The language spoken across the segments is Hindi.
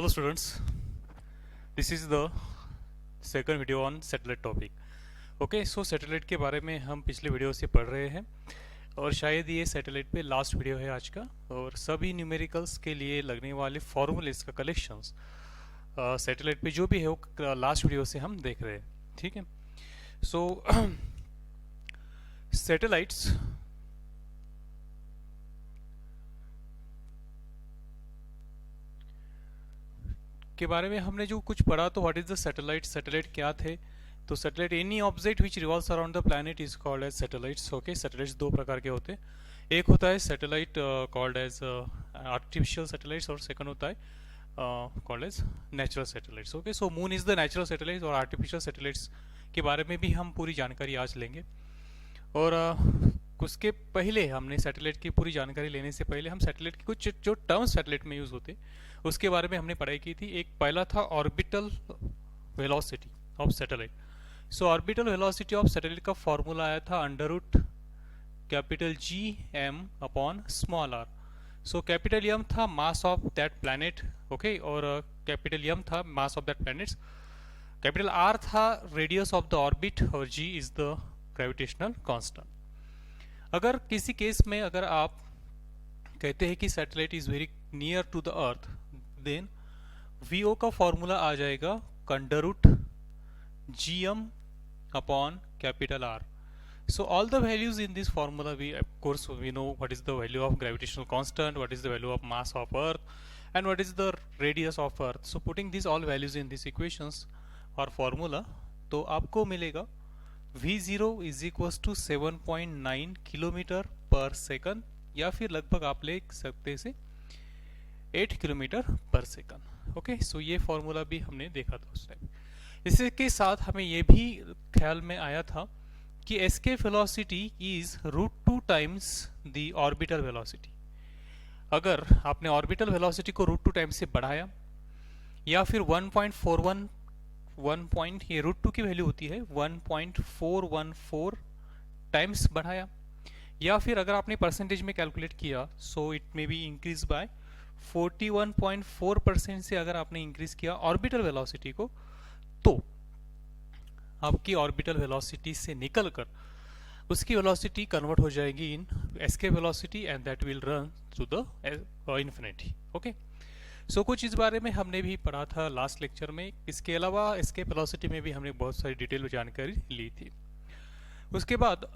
Hello students, this is the second video on satellite topic. Okay so satellite के बारे में हम पिछले वीडियो से पढ़ रहे हैं और शायद ये सैटेलाइट पे लास्ट वीडियो है आज का। और सभी न्यूमेरिकल्स के लिए लगने वाले फॉर्मूलेस का कलेक्शंस सैटेलाइट पे जो भी है वो लास्ट वीडियो से हम देख रहे हैं। ठीक है, सो सैटेलाइट्स के बारे में हमने जो कुछ पढ़ा, तो what is the satellite, satellite क्या थे। तो satellite any object which revolves around the planet is called as satellites. Okay, satellites दो प्रकार के होते हैं, एक होता है satellite called as artificial satellites और सेकंड होता है called as natural satellites. Okay, so moon is the natural satellites और आर्टिफिशियल सैटेलाइट्स के बारे में भी हम पूरी जानकारी आज लेंगे। और उसके पहले हमने सैटेलाइट की पूरी जानकारी लेने से पहले हम सैटेलाइट के कुछ जो टर्म्स सैटेलाइट में यूज होते उसके बारे में हमने पढ़ाई की थी। एक पहला था orbital velocity of satellite. So orbital velocity of satellite का फॉर्मूला आया था under root capital G M upon small R. So capital M था mass of that planet, okay, और कैपिटल एम था mass of that planets, capital R था रेडियस ऑफ द ऑर्बिट और G is the gravitational constant. अगर किसी केस में अगर आप कहते हैं कि satellite is very near to the earth, then v o formula आ जाएगा under root G M upon capital R. So all the values in this formula, we of course we know what is the value of gravitational constant, what is the value of mass of earth, and what is the radius of earth. So putting these all values in these equations or formula, तो आपको मिलेगा v0 is equals to 7.9 kilometre पर सेकंड, या फिर लगभग आप ले सकते से 8 किलोमीटर पर सेकंड। ओके, सो ये फॉर्मूला भी हमने देखा था उस टाइम। इसी के साथ हमें ये भी ख्याल में आया था कि escape velocity is √2 times the orbital velocity. अगर आपने ऑर्बिटल वेलोसिटी को √2 टाइम्स से बढ़ाया, या फिर 1.41 ये √2 की वैल्यू होती है 1.414 टाइम्स बढ़ाया, या फिर अगर आपने परसेंटेज में कैलकुलेट किया, so it may be increase by 41.4% से अगर आपने इंक्रीज किया ऑर्बिटल वेलोसिटी को, तो आपकी ऑर्बिटल वेलोसिटी से निकलकर उसकी वेलोसिटी कन्वर्ट हो जाएगी in escape velocity and that will run to the infinity. Okay, so कुछ इस बारे में हमने भी पढ़ा था लास्ट लेक्चर में। इसके अलावा एस्केप वेलोसिटी में भी हमने बहुत सारी डिटेल में जानकारी ली थी। उसके बाद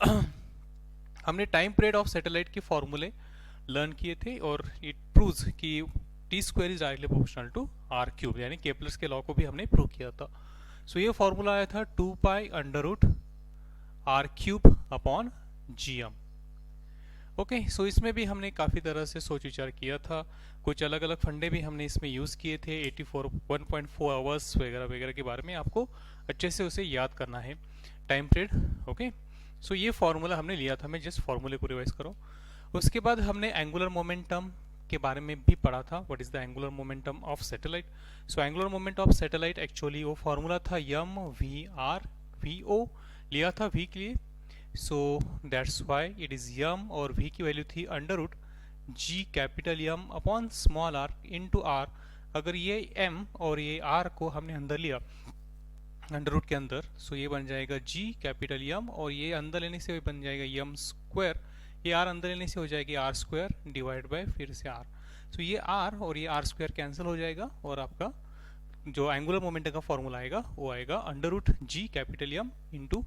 हमने टाइम पीरियड ऑफ सैटेलाइट के फॉर्मूले लर्न किए थे, और इट प्रूव्स कि t² is directly proportional to r³, यानी केपलर्स के लॉ को भी हमने प्रूव किया था। सो ये फॉर्मूला आया था 2 pi under root r³ upon gm। Okay, so इसमें भी हमने काफ़ी तरह से सोच विचार किया था, कुछ अलग अलग फंडे भी हमने इसमें यूज़ किए थे, 1.4 आवर्स वगैरह वगैरह के बारे में आपको अच्छे से उसे याद करना है टाइम पीरियड। ओके, सो ये फॉर्मूला हमने लिया था, मैं जस्ट फॉर्मूले को रिवाइज करूँ। उसके बाद हमने एंगुलर मोमेंटम के बारे में भी पढ़ा था, what is the angular momentum of satellite. So angular moment of satellite actually वो फॉर्मूला था m v r, v o लिया था v के लिए, so that's why it is m, और v की वैल्यू थी under root G capital M upon small r into r. अगर ये m और ये r को हमने अंदर लिया अंडर रूट के अंदर, सो ये बन जाएगा g कैपिटल एम, और ये अंदर लेने से बन जाएगा एम स्क्वायर, ये r अंदर लेने से हो जाएगी r² डिवाइड बाय फिर से r। सो ये r और ये r² कैंसिल हो जाएगा, और आपका जो एंगुलर मोमेंटम का फॉर्मूला आएगा वो आएगा under root G capital M into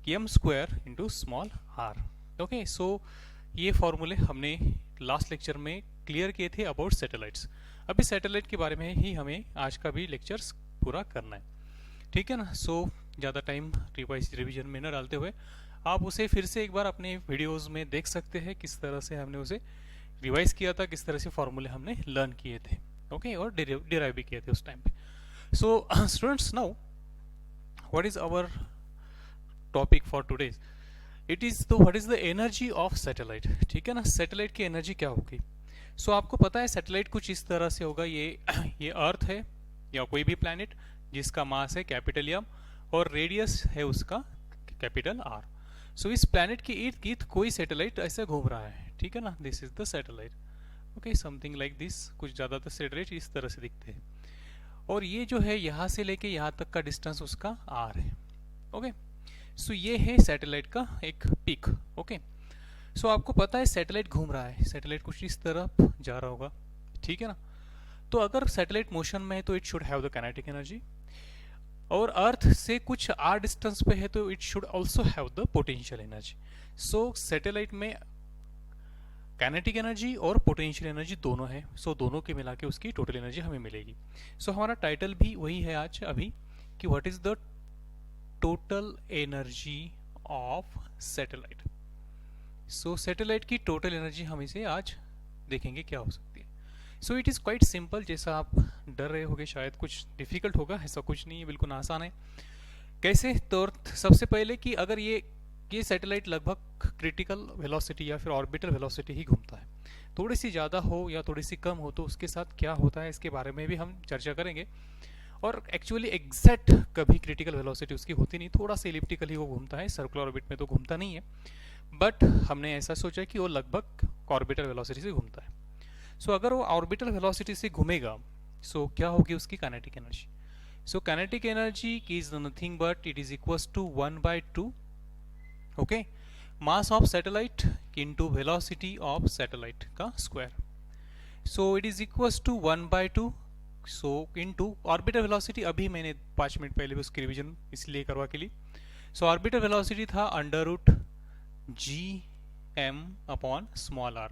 M square into small r। Okay, so ये फॉर्मूले हमने लास्ट लेक्चर में क्लियर किए थे अबाउट सैटेलाइट्स। अभी सैटेलाइट के बारे में ही हमें आज का भी लेक्चर्स पूरा करना है, ठीक है ना। सो ज़्यादा टाइम रिविजन में न डालते हुए आप उसे फिर से एक बार अपने वीडियोस में देख सकते हैं, किस तरह से हमने उसे रिवाइज किया था, किस तरह से फॉर्मूले हमने लर्न किए थे, ओके, और डिराइव भी किए थे उस टाइम पे। So students, now what is our topic for today, it is तो what is the energy of satellite. ठीक है ना, सैटेलाइट की एनर्जी क्या होगी। सो आपको पता है सैटेलाइट कुछ इस तरह से होगा, ये अर्थ है या कोई भी प्लैनेट जिसका मास है कैपिटल एम और रेडियस है उसका कैपिटल आर। सो इस प्लैनेट के इर्द गिर्द कोई सैटेलाइट ऐसे घूम रहा है, ठीक है ना, this is the satellite. Okay, something like this, कुछ ज़्यादातर सैटेलाइट इस तरह से दिखते हैं। और ये जो है यहाँ से लेके यहाँ तक का डिस्टेंस उसका r है। ओके, सो ये है सैटेलाइट का एक पिक। ओके, सो आपको पता है सैटेलाइट घूम रहा है, सैटेलाइट कुछ इस तरफ जा रहा होगा, ठीक है ना। तो अगर सैटेलाइट मोशन में है तो it should have the kinetic energy, और अर्थ से कुछ r डिस्टेंस पे है तो it should also have the potential energy. So satellite में काइनेटिक एनर्जी और पोटेंशियल एनर्जी दोनों है, सो दोनों के मिला के उसकी टोटल एनर्जी हमें मिलेगी। सो हमारा टाइटल भी वही है आज अभी कि what is the total energy of satellite. So satellite की टोटल एनर्जी हम इसे आज देखेंगे क्या हो सकती है। So it is quite simple, जैसा आप डर रहे होगे शायद कुछ डिफिकल्ट होगा, ऐसा कुछ नहीं है, बिल्कुल आसान है। कैसे? तो सबसे पहले कि अगर ये सैटेलाइट लगभग क्रिटिकल वेलोसिटी या फिर ऑर्बिटल वेलोसिटी ही घूमता है, थोड़ी सी ज़्यादा हो या थोड़ी सी कम हो तो उसके साथ क्या होता है इसके बारे में भी हम चर्चा करेंगे। और एक्चुअली एग्जैक्ट कभी क्रिटिकल वेलोसिटी उसकी होती नहीं, थोड़ा सा इलिप्टिकल ही वो घूमता है, सर्कुलर ऑर्बिट में तो घूमता नहीं है, बट हमने ऐसा सोचा कि वो लगभग ऑर्बिटल वेलोसिटी से घूमता है। सो अगर वो ऑर्बिटल वेलोसिटी से घूमेगा सो क्या होगी उसकी kinetic energy. So kinetic energy is nothing but it is equals to 1/2 okay mass of satellite into velocity of satellite का square. So it is equals to 1/2 so into orbital velocity, अभी मैंने 5 मिनट पहले भी उसकी रिवीजन इसलिए करवा के लिए। सो ऑर्बिटल वेलोसिटी था √g/m/r।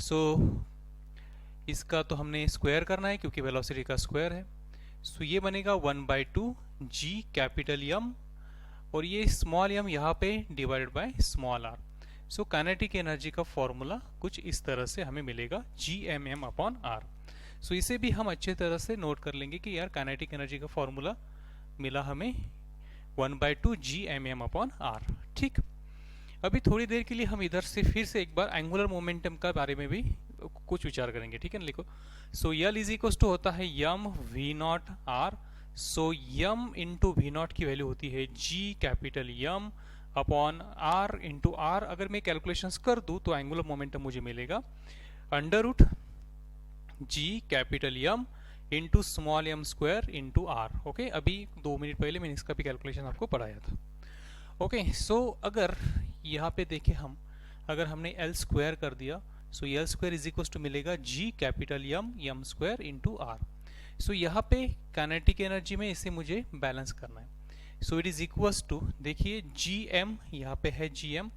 सो इसका तो हमने स्क्वायर करना है क्योंकि वेलोसिटी का स्क्वायर है। सो ये बनेगा 1/2 g और ये स्मॉल m यहाँ पे divided by small r। So kinetic energy का फॉर्मूला कुछ इस तरह से हमें मिलेगा Gmm/r। सो इसे भी हम अच्छे तरह से नोट कर लेंगे कि यार काइनेटिक एनर्जी का फॉर्मूला मिला हमें 1/2 Gmm/r। ठीक, अभी थोड़ी देर के लिए हम इधर से फिर से एक बार एंगुलर मोमेंटम का बारे में भी कुछ विचार करेंगे, ठीक है ना। लिखो, सो L इज इक्वल टू होता है m/v0r। सो m इंटू v0 की वैल्यू होती है G/m/r इंटू r। अगर मैं कैलकुलेशंस कर दूं तो एंगुलर मोमेंटम मुझे मिलेगा √G/m into small m square into r। Okay, अभी 2 मिनट पहले मैंने इसका भी कैलकुलेशन आपको पढ़ाया था। ओके, सो अगर यहाँ पे देखें हम, अगर हमने L स्क्वायर कर दिया so L square is equal to मिलेगा G/m स्क्वायर इंटू r। सो यहाँ पे काइनेटिक एनर्जी में इसे मुझे बैलेंस करना है। So it is equals to, देखिए Gm यहाँ पे है Gm,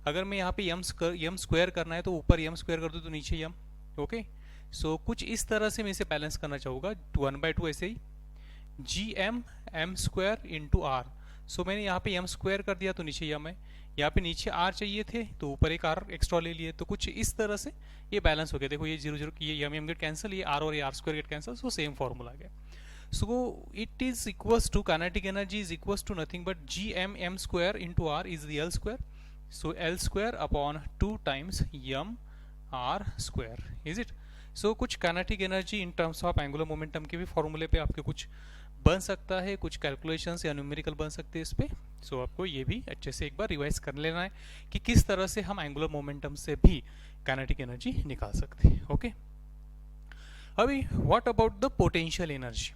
अगर मैं यहाँ पे m स्क्वायर करना है तो ऊपर m स्क्वायर कर दूँ तो नीचे m। ओके, सो कुछ इस तरह से मैं इसे बैलेंस करना चाहूँगा 1/2 ऐसे ही Gm स्क्वायर इंटू r। सो मैंने यहाँ पे m स्क्वायर कर दिया तो नीचे m है, यहाँ पे नीचे r चाहिए थे तो ऊपर एक r एक्स्ट्रा ले लिए, तो कुछ इस तरह से ये बैलेंस हो गया। देखो ये 0 0 ये m गेट कैंसिल, ये r और ये r square get cancel, so same formula आ गया। So it is equals to kinetic energy is equals to nothing but Gm square into r is the L square. So L square upon 2 times m r square is it. So कुछ kinetic energy in terms of angular momentum के भी फॉर्मूले पे आपके कुछ बन सकता है, कुछ कैलकुलेशंस या न्यूमेरिकल बन सकते हैं इस पे। सो आपको ये भी अच्छे से एक बार रिवाइज कर लेना है कि किस तरह से हम एंगुलर मोमेंटम से भी काइनेटिक एनर्जी निकाल सकते हैं। ओके, अभी what about the potential energy.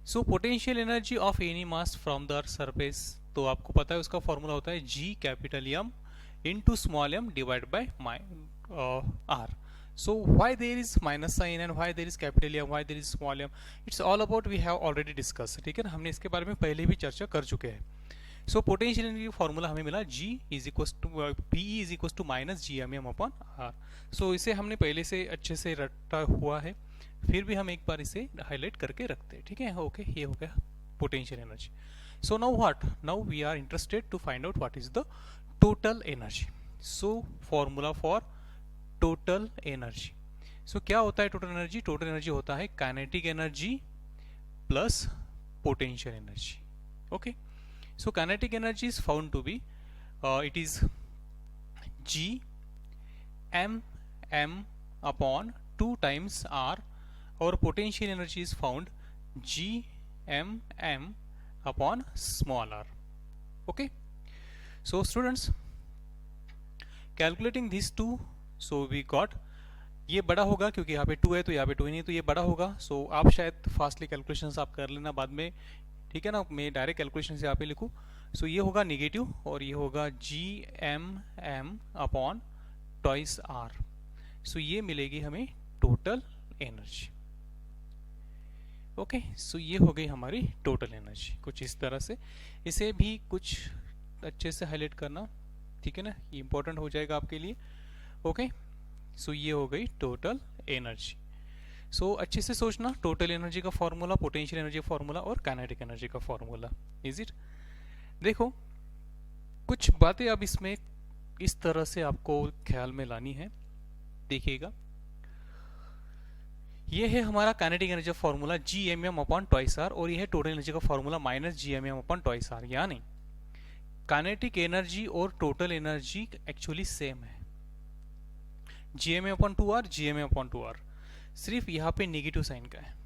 So potential energy of any mass from the earth surface, तो आपको पता है उसका फॉर्मूला होता है G/m into small m divide by r। So why there is minus sign and why there is capital M, why there is small m, it's all about we have already discussed, ठीक है ना, हमने इसके बारे में पहले भी चर्चा कर चुके हैं। सो पोटेंशियल एनर्जी फॉर्मूला हमें मिला G is equal to Pe is equal to minus Gmm/r। So इसे हमने पहले से अच्छे से रटा हुआ है, फिर भी हम एक बार इसे हाईलाइट करके रखते हैं, ठीक है। ओके, ये हो गया potential energy. So now what, now we are interested to find out what is the total energy. So formula for total energy, so क्या होता है टोटल एनर्जी? टोटल एनर्जी होता है kinetic energy plus potential energy. Okay, so kinetic energy is found to be it is Gmm/2 times r और पोटेंशियल एनर्जी इज फाउंड Gmm/स्मॉल r। Okay, so students, calculating these two, so we got ये बड़ा होगा क्योंकि यहाँ पे 2 है तो यहाँ पे 2 ही नहीं, तो ये बड़ा होगा। सो आप शायद फास्टली कैलकुलेशंस आप कर लेना बाद में, ठीक है ना। मैं डायरेक्ट कैलकुलेशन से यहाँ पे लिखूँ। सो ये होगा नेगेटिव और ये होगा GMM अपॉन ट्वाइस R। सो ये मिलेगी हमें टोटल एनर्जी। ओके, सो ये हो गई हमारी टोटल एनर्जी कुछ इस तरह से। इसे भी कुछ अच्छे से हाईलाइट करना, ठीक है ना, ये इंपॉर्टेंट हो जाएगा आपके लिए। ओके, सो ये हो गई टोटल एनर्जी। सो अच्छे से सोचना, टोटल एनर्जी का फॉर्मूला, पोटेंशियल एनर्जी का फॉर्मूला और काइनेटिक एनर्जी का फॉर्मूला। Is it? देखो कुछ बातें अब इसमें इस तरह से आपको ख्याल में लानी है। देखिएगा, ये है हमारा काइनेटिक एनर्जी का formula GMM upon twice R, और ये है टोटल एनर्जी का formula minus GMM upon twice R। यानी काइनेटिक एनर्जी और टोटल एनर्जी एक्चुअली सेम है, GMM upon 2R, GMM upon 2R, सिर्फ यहाँ पे नेगेटिव साइन का है।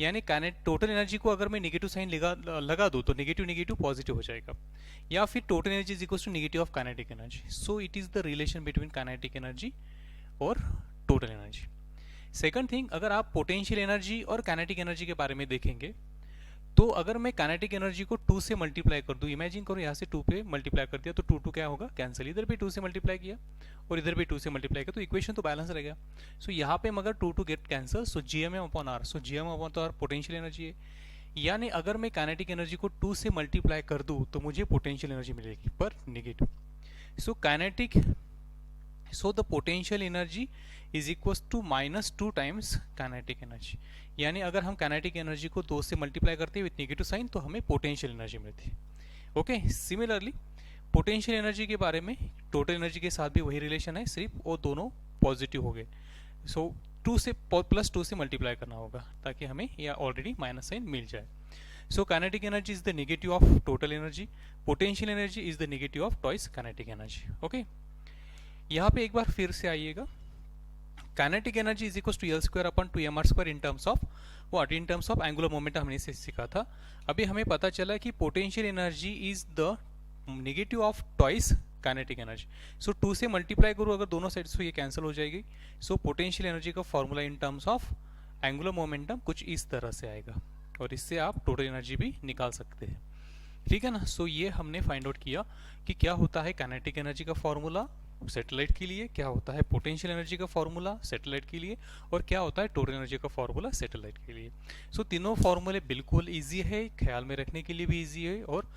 यानी टोटल एनर्जी को अगर मैं नेगेटिव साइन लगा दूँ तो नेगेटिव नेगेटिव पॉजिटिव हो जाएगा, या फिर total energy is equals to negative of kinetic energy. So it is the relation between kinetic energy और टोटल एनर्जी। सेकंड थिंग, अगर आप पोटेंशियल एनर्जी और काइनेटिक एनर्जी के बारे में देखेंगे तो अगर मैं काइनेटिक एनर्जी को 2 से मल्टीप्लाई कर दूं, इमेजिन करो यहाँ से 2 पे मल्टीप्लाई कर दिया तो 2 2 क्या होगा, कैंसिल। इधर भी 2 से मल्टीप्लाई किया और इधर भी 2 से मल्टीप्लाई किया तो इक्वेशन तो बैलेंस रह गया। सो यहाँ पे मगर 2 2 गेट कैंसिल, सो GMM अपॉन R, सो GMM upon R potential energy है। यानी अगर मैं काइनेटिक एनर्जी को 2 से मल्टीप्लाई कर दूं तो मुझे पोटेंशियल एनर्जी मिलेगी पर negative. So the potential energy is equal to -2 times kinetic energy. यानी अगर हम काइनेटिक एनर्जी को 2 से मल्टीप्लाई करते हैं विथ नेगेटिव साइन तो हमें पोटेंशियल एनर्जी मिलती है। ओके, सिमिलरली पोटेंशियल एनर्जी के बारे में टोटल एनर्जी के साथ भी वही रिलेशन है, सिर्फ वो दोनों पॉजिटिव हो गए। सो 2 से +2 से मल्टीप्लाई करना होगा ताकि हमें या ऑलरेडी माइनस साइन मिल जाए। So kinetic energy is the negative of total energy, potential energy is the negative of twice kinetic energy. Okay, यहाँ पे एक बार फिर से आइएगा, kinetic energy is equal to L square upon 2mR square in terms of what, in terms of angular momentum हमने इसे सीखा था। अभी हमें पता चला कि potential energy is the negative of twice kinetic energy. So 2 से मल्टीप्लाई करूँ अगर दोनों साइड से, ये कैंसिल हो जाएगी। सो पोटेंशियल एनर्जी का formula in terms of angular momentum कुछ इस तरह से आएगा और इससे आप टोटल एनर्जी भी निकाल सकते हैं, ठीक है ना। सो ये हमने फाइंड आउट किया कि क्या होता है काइनेटिक एनर्जी का फॉर्मूला सैटेलाइट के लिए, क्या होता है पोटेंशियल एनर्जी का फॉर्मूला सैटेलाइट के लिए, और क्या होता है टोटल एनर्जी का फॉर्मूला सैटेलाइट के लिए। सो तीनों फॉर्मूले बिल्कुल इजी है, ख्याल में रखने के लिए भी इजी है और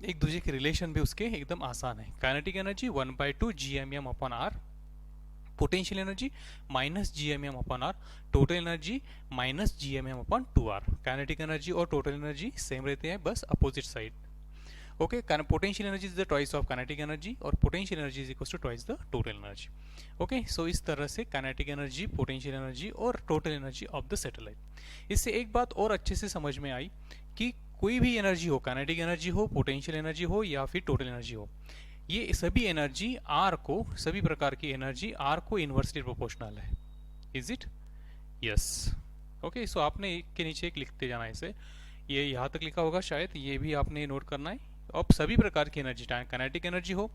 एक दूसरे के रिलेशन भी उसके एकदम आसान है। Kinetic energy 1/2 GMM upon R, potential energy -GMM upon R, total energy -GMM upon 2R। Kinetic energy और टोटल एनर्जी सेम रहते हैं, बस opposite side. Okay, potential energy is the twice of kinetic energy और potential energy is equal to twice the total energy. Okay, so इस तरह से काइनेटिक एनर्जी, पोटेंशियल एनर्जी और total energy of the satellite. इससे एक बात और अच्छे से समझ में आई कि कोई भी एनर्जी हो, काइनेटिक एनर्जी हो, पोटेंशियल एनर्जी हो या फिर टोटल एनर्जी हो, ये सभी एनर्जी R को, सभी प्रकार की एनर्जी R को इन्वर्सली प्रोपोर्शनल है। Is it? यस। ओके, सो आपने एक के नीचे एक लिखते जाना है इसे, ये यहाँ तक लिखा होगा शायद, ये भी आपने नोट करना है। अब सभी प्रकार की एनर्जी, काइनेटिक एनर्जी हो,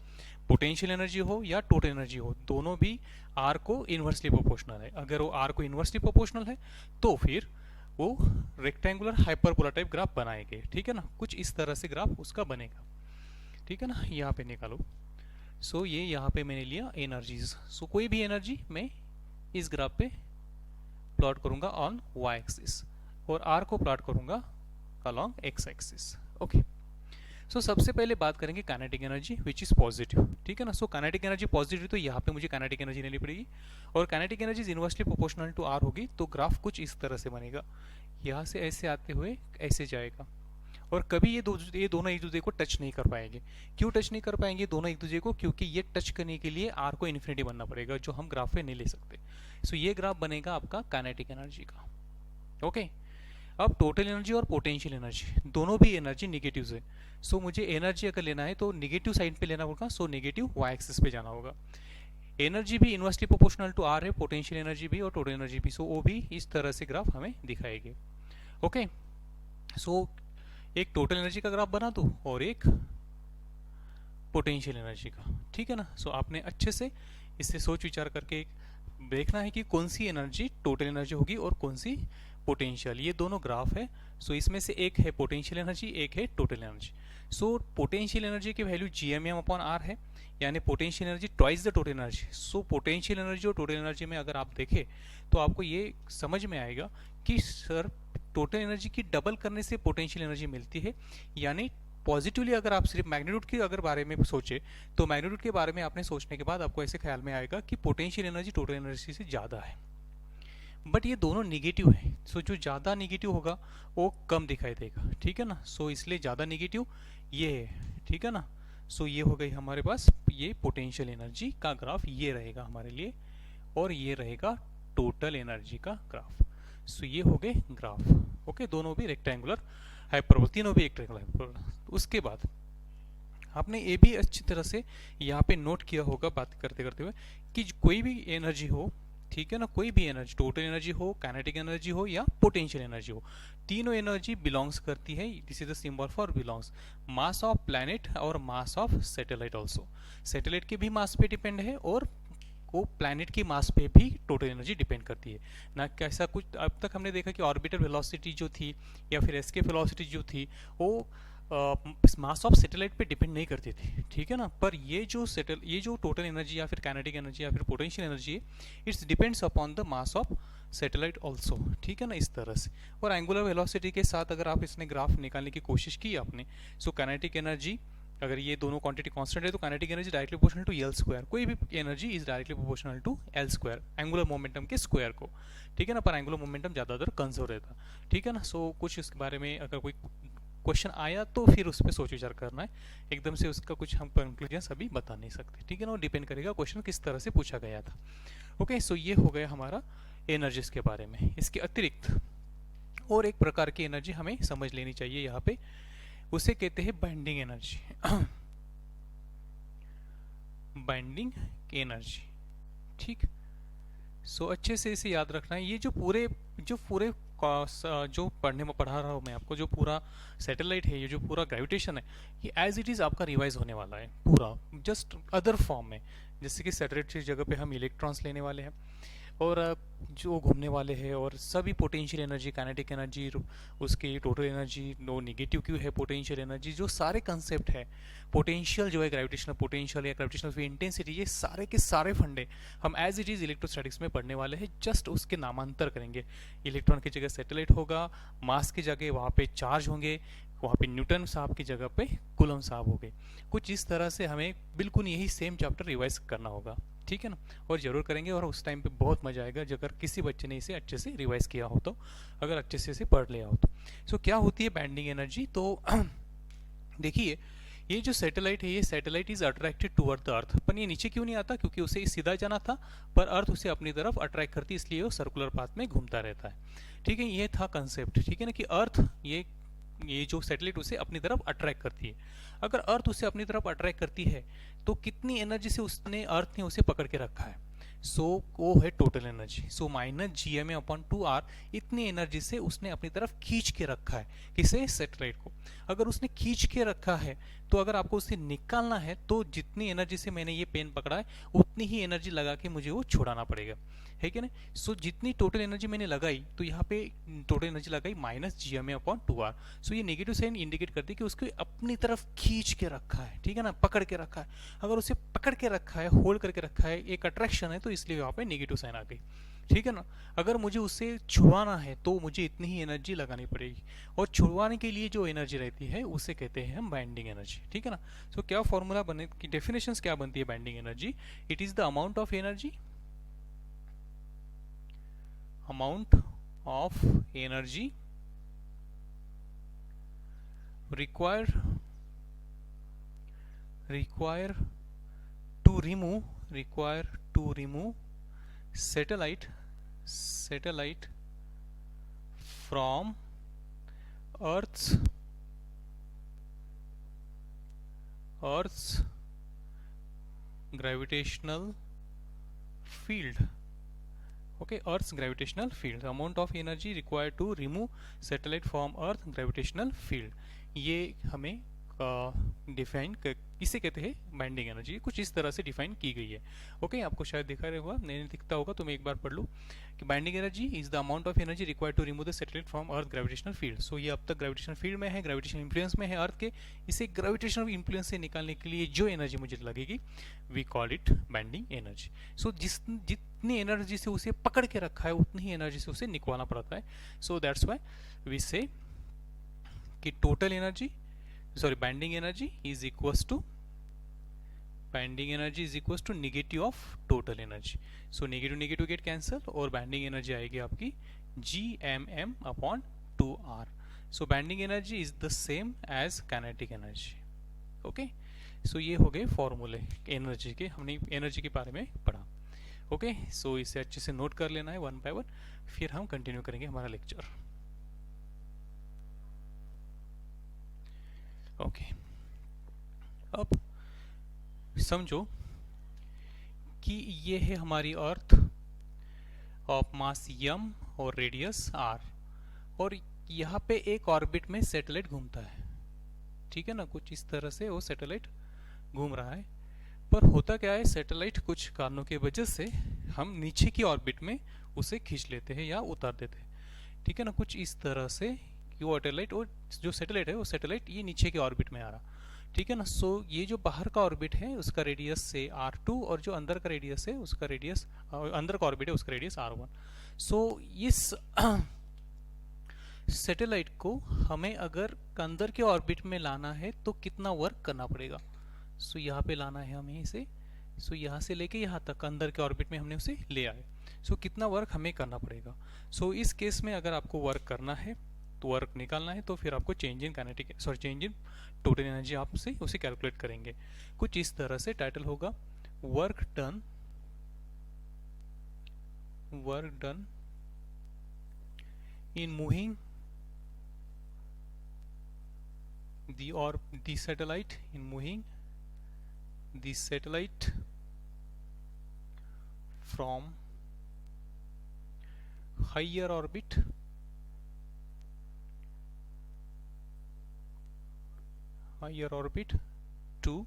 पोटेंशियल एनर्जी हो या टोटल एनर्जी हो, दोनों भी R को इन्वर्सली प्रोपोर्शनल है। अगर वो R को इन्वर्सली प्रोपोर्शनल है तो फिर वो रेक्टेंगुलर हाइपरबोला टाइप ग्राफ बनाएंगे, ठीक है ना। कुछ इस तरह से ग्राफ उसका बनेगा, ठीक है ना। यहाँ पे निकालो। सो ये यहाँ पे मैंने लिया एनर्जीज। सो कोई भी एनर्जी मैं इस ग्राफ पे प्लॉट करूंगा ऑन y एक्सिस और R को प्लॉट करूंगा अलॉन्ग x एक्सिस। ओके, सो सबसे पहले बात करेंगे kinetic energy which is positive, ठीक है ना। सो काइनेटिक एनर्जी पॉजिटिव, तो यहाँ पे मुझे काइनेटिक एनर्जी लेनी पड़ेगी और kinetic energy is inversely proportional to R होगी, तो ग्राफ कुछ इस तरह से बनेगा, यहाँ से ऐसे आते हुए ऐसे जाएगा और कभी ये दोनों एक दूसरे को टच नहीं कर पाएंगे। क्यों टच नहीं कर पाएंगे दोनों एक दूसरे को? क्योंकि ये टच करने के लिए R को इन्फिनिटी बनना पड़ेगा, जो हम ग्राफ पे नहीं ले सकते। सो ये ग्राफ बनेगा आपका काइनेटिक एनर्जी का। ओके, अब टोटल एनर्जी और पोटेंशियल एनर्जी दोनों भी एनर्जी निगेटिव है। सो मुझे एनर्जी अगर लेना है तो निगेटिव साइड पे लेना होगा, सो नेगेटिव y एक्सिस पे जाना होगा। एनर्जी भी इनवर्सली प्रोपोर्शनल टू R है, पोटेंशियल एनर्जी भी और टोटल एनर्जी भी, सो वो भी इस तरह से ग्राफ हमें दिखाएंगे। ओके, सो एक टोटल एनर्जी का ग्राफ बना दूं और एक पोटेंशियल एनर्जी का, ठीक है ना। सो आपने अच्छे से इससे सोच विचार करके देखना है कि कौन सी एनर्जी टोटल एनर्जी होगी और कौन सी पोटेंशियल। ये दोनों ग्राफ है। सो इसमें से एक है पोटेंशियल एनर्जी, एक है total energy. So potential energy की वैल्यू Gm/r है, यानी potential energy twice the total energy. So potential energy और टोटल एनर्जी में अगर आप देखें तो आपको ये समझ में आएगा कि सर टोटल एनर्जी की डबल करने से पोटेंशियल एनर्जी मिलती है। यानी पॉजिटिवली अगर आप सिर्फ मैग्नीट्यूड के अगर बारे में सोचे तो मैग्नीट्यूड के बारे में आपने सोचने के बाद आपको ऐसे ख्याल में आएगा कि पोटेंशियल एनर्जी टोटल एनर्जी से ज़्यादा है। बट ये दोनों निगेटिव है। सो जो ज़्यादा निगेटिव होगा वो कम दिखाई देगा, ठीक है ना। सो इसलिए ज़्यादा निगेटिव ये है, ठीक है ना। सो ये हो गई हमारे पास ये पोटेंशियल एनर्जी का ग्राफ, ये रहेगा हमारे लिए, और ये रहेगा टोटल एनर्जी का ग्राफ। सो ये हो गए ग्राफ। ओके, दोनों भी रेक्टेंगुलर हाइपरबोला, तीनों भी रेक्टेंगुलर हाइपरबोला। उसके बाद आपने ये भी अच्छी तरह से यहाँ पे नोट किया होगा बात करते करते हुए कि कोई भी एनर्जी हो, ठीक है ना, कोई भी एनर्जी, टोटल एनर्जी हो, काइनेटिक एनर्जी हो या पोटेंशियल एनर्जी हो, तीनों एनर्जी बिलोंग्स करती है, this is the symbol for belongs, mass of planet और mass of satellite also. Satellite के भी मास पे डिपेंड है और वो प्लैनेट की मास पे भी टोटल एनर्जी डिपेंड करती है ना। कैसा कुछ अब तक हमने देखा कि ऑर्बिटल वेलोसिटी जो थी या फिर एस्केप वेलोसिटी जो थी वो मास ऑफ सैटेलाइट पे डिपेंड नहीं करती थी, ठीक है ना। पर ये जो टोटल एनर्जी या फिर काइनेटिक एनर्जी या फिर potential energy, it's depends upon the mass of satellite also, ठीक है ना, इस तरह से। और एंगुलर वेलोसिटी के साथ अगर आप इसने ग्राफ निकालने की कोशिश की आपने, सो काइनेटिक एनर्जी, अगर ये दोनों क्वांटिटी कांस्टेंट है तो kinetic energy directly proportional to L square, कोई भी energy is directly proportional to L square, angular momentum के स्क्वायर को, ठीक है ना। पर एंगुलर मोमेंटम ज़्यादातर कंजर्व रहता, ठीक है ना। सो कुछ इसके बारे में अगर कोई क्वेश्चन आया तो फिर उस पर सोच विचार करना है, एकदम से उसका कुछ हम कंक्लूजन अभी बता नहीं सकते, ठीक है ना। वो डिपेंड करेगा क्वेश्चन किस तरह से पूछा गया था। ओके, सो ये हो गया हमारा एनर्जीज के बारे में। इसके अतिरिक्त और एक प्रकार की एनर्जी हमें समझ लेनी चाहिए यहाँ पे, उसे कहते हैं बाइंडिंग एनर्जी। बाइंडिंग एनर्जी, ठीक। सो अच्छे से इसे याद रखना है। ये जो पूरे जो पढ़ा रहा हूँ मैं आपको, जो पूरा सैटेलाइट है, ये जो पूरा ग्रेविटेशन है, ये एज इट इज़ आपका रिवाइज होने वाला है पूरा, जस्ट अदर फॉर्म में। जैसे कि सैटेलाइट की जगह पे हम इलेक्ट्रॉन्स लेने वाले हैं और जो घूमने वाले हैं, और सभी पोटेंशियल एनर्जी, काइनेटिक एनर्जी, उसकी टोटल एनर्जी, नो नेगेटिव क्यों है पोटेंशियल एनर्जी, जो सारे कंसेप्ट है, पोटेंशियल जो है ग्रेविटेशनल पोटेंशियल या ग्रेविटेशनल फील्ड इंटेंसिटी, ये सारे के सारे फंडे हम एज इट इज़ इलेक्ट्रोस्टैटिक्स में पढ़ने वाले हैं। जस्ट उसके नामांतर करेंगे, इलेक्ट्रॉन की जगह सैटेलाइट होगा, मास की जगह वहाँ पे चार्ज होंगे, वहाँ पे न्यूटन साहब की जगह पे कूलम साहब हो गए। कुछ इस तरह से हमें बिल्कुल यही सेम चैप्टर रिवाइज करना होगा, ठीक है ना। और ज़रूर करेंगे, और उस टाइम पे बहुत मजा आएगा अगर किसी बच्चे ने इसे अच्छे से रिवाइज किया हो तो, अगर अच्छे से इसे पढ़ लिया हो तो। सो क्या होती है बैंडिंग एनर्जी, तो देखिए ये जो सैटेलाइट है, ये satellite is attracted toward the earth. पर ये नीचे क्यों नहीं आता, क्योंकि उसे सीधा जाना था, पर अर्थ उसे अपनी तरफ अट्रैक्ट करती, इसलिए वो सर्कुलर पाथ में घूमता रहता है, ठीक है। ये था कंसेप्ट, ठीक है ना, कि अर्थ ये जो सैटेलाइट उसे अपनी तरफ अट्रैक्ट करती है। अगर अर्थ उसे अपनी तरफ अट्रैक्ट करती है तो कितनी एनर्जी से अर्थ ने उसे पकड़ के रखा है, सो वो है टोटल एनर्जी। सो -Gma/2r, इतनी एनर्जी से उसने अपनी तरफ खींच के रखा है, किसे, सैटेलाइट को। अगर उसने खींच के रखा है तो अगर आपको उसे निकालना है तो जितनी एनर्जी से मैंने ये पेन पकड़ा है उतनी ही एनर्जी लगा के मुझे वो छुड़ाना पड़ेगा, है कि नहीं। सो जितनी टोटल एनर्जी मैंने लगाई, तो यहाँ पे टोटल एनर्जी लगाई -Gma/2r। सो ये नेगेटिव साइन इंडिकेट करती है कि उसको अपनी तरफ खींच के रखा है, ठीक है ना, पकड़ के रखा है। अगर उसे पकड़ के रखा है, होल्ड करके रखा है, एक अट्रैक्शन है, तो इसलिए यहाँ पे नेगेटिव साइन आ गई, ठीक है ना। अगर मुझे उससे छुड़वाना है तो मुझे इतनी ही एनर्जी लगानी पड़ेगी, और छुड़वाने के लिए जो एनर्जी रहती है उसे कहते हैं हम बाइंडिंग एनर्जी, ठीक है ना। सो क्या फॉर्मूला बने की डेफिनेशंस क्या बनती है binding energy, it is the amount of energy required to remove satellite from Earth's gravitational field. Okay, Earth's gravitational field, the amount of energy required to remove satellite from Earth gravitational field, ये हमें डिफाइन इसे कहते हैं बाइंडिंग एनर्जी। कुछ इस तरह से डिफाइन की गई है। ओके, आपको शायद दिखा रहे होगा, नहीं दिखता होगा तो मैं एक बार पढ़ लूँ कि binding energy is the amount of energy required to remove the satellite from earth gravitational field. So ये अब तक ग्रेविटेशनल फील्ड में है, ग्रेविटेशनल इन्फ्लुएंस में है अर्थ के, इसे ग्रेविटेशनल इन्फ्लुएंस से निकालने के लिए जो एनर्जी मुझे लगेगी we call it binding energy. So जितनी एनर्जी से उसे पकड़ के रखा है उतनी ही एनर्जी से उसे निकालना पड़ता है। सो दैट्स वाई वी से कि total energy binding energy is equals to negative of total energy. So negative negative get cancel और बाइंडिंग एनर्जी आएगी आपकी Gmm/2r। So binding energy is the same as kinetic energy. Okay, so ये हो गए फॉर्मूले एनर्जी के, हमने एनर्जी के बारे में पढ़ा। ओके, सो इसे अच्छे से नोट कर लेना है वन बाय वन, फिर हम कंटिन्यू करेंगे हमारा लेक्चर। ओके, अब समझो कि ये है हमारी अर्थ ऑफ मास m और रेडियस r, और यहाँ पे एक ऑर्बिट में सैटेलाइट घूमता है। ठीक है ना, कुछ इस तरह से वो सैटेलाइट घूम रहा है। पर होता क्या है, सैटेलाइट कुछ कारणों की वजह से हम नीचे की ऑर्बिट में उसे खींच लेते हैं या उतार देते हैं। ठीक है ना, कुछ इस तरह से कि वो जो सैटेलाइट है वो सैटेलाइट ये नीचे के ऑर्बिट में आ रहा। ठीक है ना, सो ये जो बाहर का ऑर्बिट है उसका रेडियस से r2 और जो अंदर का रेडियस है उसका रेडियस अंदर का ऑर्बिट है उसका रेडियस r1। सो इस सैटेलाइट को हमें अगर अंदर के ऑर्बिट में लाना है तो कितना वर्क करना पड़ेगा। सो यहाँ पे लाना है हमें इसे, सो यहाँ से लेके यहाँ तक अंदर के ऑर्बिट में हमने उसे ले आए। सो कितना वर्क हमें करना पड़ेगा। सो इस केस में अगर आपको वर्क करना है तो वर्क निकालना है तो फिर आपको चेंज इन टोटल एनर्जी आप उसे कैलकुलेट करेंगे। कुछ इस तरह से टाइटल होगा work done in moving the satellite from higher orbit to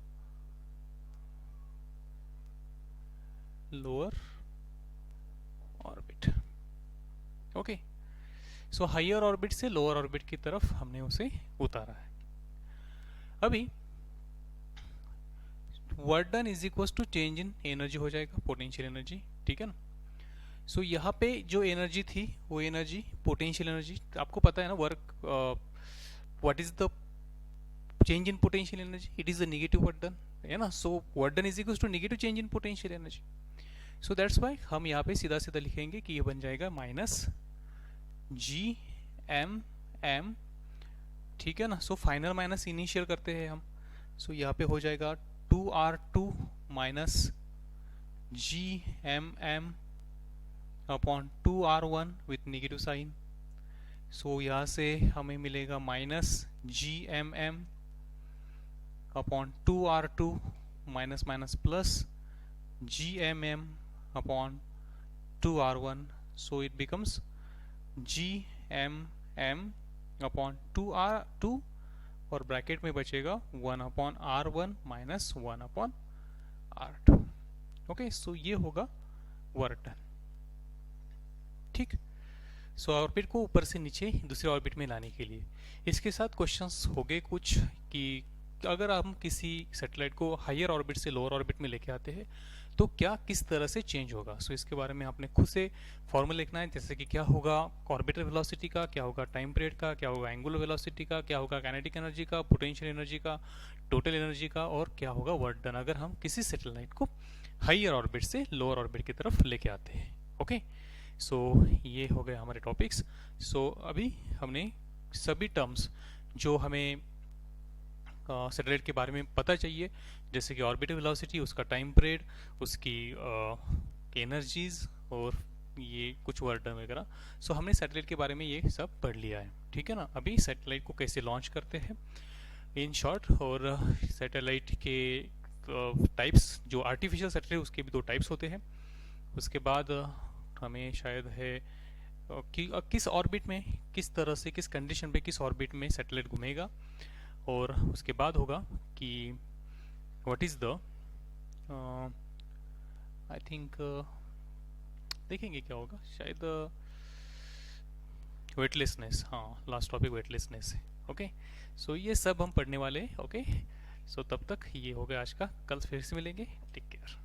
lower orbit। Okay, so higher orbit से लोअर ऑर्बिट की तरफ हमने उसे उतारा है। अभी work done is equal to change in energy हो जाएगा, पोटेंशियल एनर्जी। ठीक है ना, सो यहाँ पे जो एनर्जी थी वो एनर्जी पोटेंशियल एनर्जी, आपको पता है ना work what is the change in potential energy, it is the negative work done, है ना। So work done is equal to negative change in potential energy. So that's why हम यहाँ पे सीधा सीधा लिखेंगे कि ये बन जाएगा माइनस Gmm। ठीक है ना, सो फाइनल माइनस इनिशियल करते हैं हम। सो यहाँ पे हो जाएगा 2r2 minus Gmm upon 2r1 with negative sign. So यहाँ से हमें मिलेगा minus Gmm upon 2r2 minus minus plus Gmm upon 2r1। So it becomes Gmm upon 2r2 और ब्रैकेट में बचेगा 1 upon r1 minus 1 upon r2। Okay, so ये होगा वर्क डन। ठीक, सो ऑर्बिट को ऊपर से नीचे दूसरे ऑर्बिट में लाने के लिए इसके साथ क्वेश्चंस हो गए कुछ कि अगर हम किसी सैटेलाइट को हायर ऑर्बिट से लोअर ऑर्बिट में लेके आते हैं तो क्या किस तरह से चेंज होगा। सो इसके बारे में आपने खुद से फॉर्मूला लिखना है, जैसे कि क्या होगा ऑर्बिटल वेलोसिटी का, क्या होगा टाइम पीरियड का, क्या होगा एंगुलर वेलोसिटी का, क्या होगा काइनेटिक एनर्जी का, पोटेंशियल एनर्जी का, टोटल एनर्जी का, और क्या होगा वर्क डन अगर हम किसी सैटेलाइट को हायर ऑर्बिट से लोअर ऑर्बिट की तरफ लेके आते हैं। ओके, सो ये हो गए हमारे टॉपिक्स। सो अभी हमने सभी टर्म्स जो हमें सैटेलाइट के बारे में पता चाहिए, जैसे कि ऑर्बिटल वेलोसिटी, उसका टाइम पीरियड, उसकी एनर्जीज और ये कुछ वर्क डन वगैरह, सो हमने सैटेलाइट के बारे में ये सब पढ़ लिया है। ठीक है ना, अभी सैटेलाइट को कैसे लॉन्च करते हैं इन शॉर्ट, और सैटेलाइट के टाइप्स, जो आर्टिफिशियल सैटेलाइट उसके भी 2 टाइप्स होते हैं। उसके बाद हमें शायद है कि किस ऑर्बिट में, किस तरह से, किस कंडीशन पे किस ऑर्बिट में सैटेलाइट घूमेगा, और उसके बाद होगा कि what is the I think देखेंगे क्या होगा शायद वेटलेसनेस, हाँ लास्ट टॉपिक वेटलेसनेस है। ओके, सो ये सब हम पढ़ने वाले हैं। ओके, सो तब तक ये हो गया आज का, कल फिर से मिलेंगे, टेक केयर।